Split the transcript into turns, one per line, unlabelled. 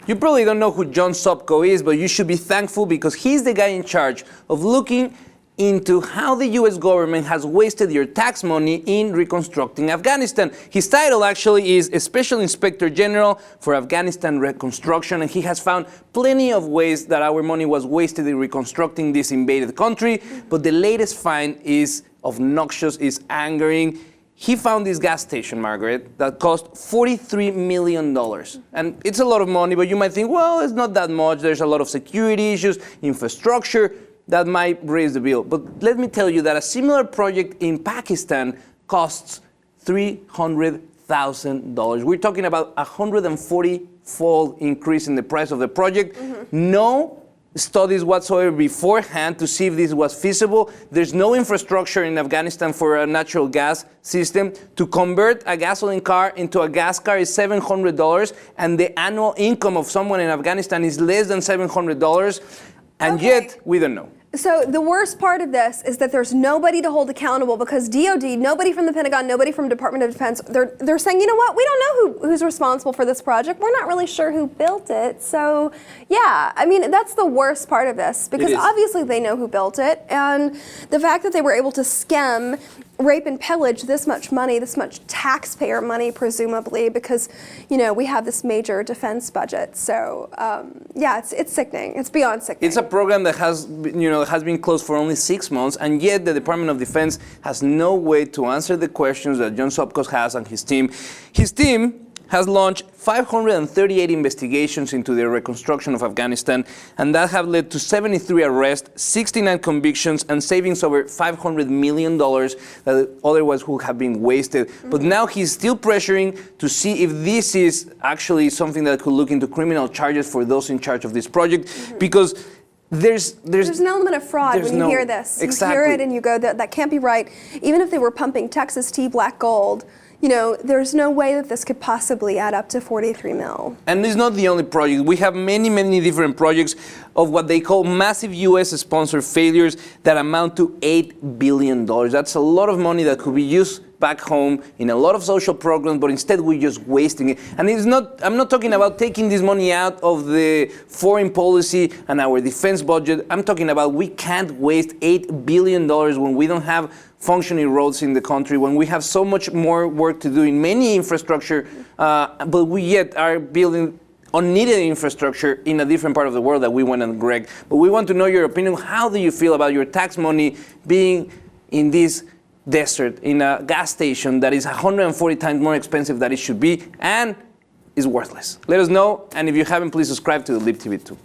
You probably don't know who John Sokos is, but you should be thankful because he's the guy in charge of looking into how the US government has wasted your tax money in reconstructing Afghanistan. His title actually is a Special Inspector General for Afghanistan Reconstruction, and he has found plenty of ways that our money was wasted in reconstructing this invaded country. But the latest find is obnoxious, is angering. He found this gas station, Margaret, that cost $43 million. And it's a lot of money, but you might think, well, it's not that much. There's a lot of security issues, infrastructure that might raise the bill. But let me tell you that a similar project in Pakistan costs $300,000. We're talking about a 140-fold increase in the price of the project. No studies whatsoever beforehand to see if this was feasible. There's no infrastructure in Afghanistan for a natural gas system. To convert a gasoline car into a gas car is $700, and the annual income of someone in Afghanistan is less than $700, and yet we don't know.
So the worst part of this is that there's nobody to hold accountable because DOD, nobody from the Pentagon, nobody from Department of Defense, they're saying, you know what, we don't know who's responsible for this project. We're not really sure who built it. So yeah, I mean, that's the worst part of this because obviously they know who built it. And the fact that they were able to skim, rape and pillage this much money, this much taxpayer money, presumably, because, you know, we have this major defense budget. So yeah, it's sickening. It's beyond sickening.
It's a program that has, has been closed for only 6 months, and yet the Department of Defense has no way to answer the questions that John Sokos has and his team. His team has launched 538 investigations into the reconstruction of Afghanistan, and that have led to 73 arrests, 69 convictions, and savings over $500 million that otherwise would have been wasted. But now he's still pressuring to see if this is actually something that could look into criminal charges for those in charge of this project, because there's
an element of fraud when you hear this.
Exactly.
You hear it and you go, that can't be right. Even if they were pumping Texas tea black gold, you know, there's no way that this could possibly add up to 43 mil.
And it's not the only project. We have many, many different projects of what they call massive US-sponsored failures that amount to $8 billion. That's a lot of money that could be used back home in a lot of social programs, but instead we're just wasting it. And I'm not talking about taking this money out of the foreign policy and our defense budget. I'm talking about we can't waste $8 billion when we don't have functioning roads in the country, when we have so much more work to do in many infrastructure, but we yet are building unneeded infrastructure in a different part of the world that we want to Greg. But we want to know your opinion. How do you feel about your tax money being in this desert, in a gas station that is 140 times more expensive than it should be and is worthless? Let us know, and if you haven't, please subscribe to the Lib TV 2.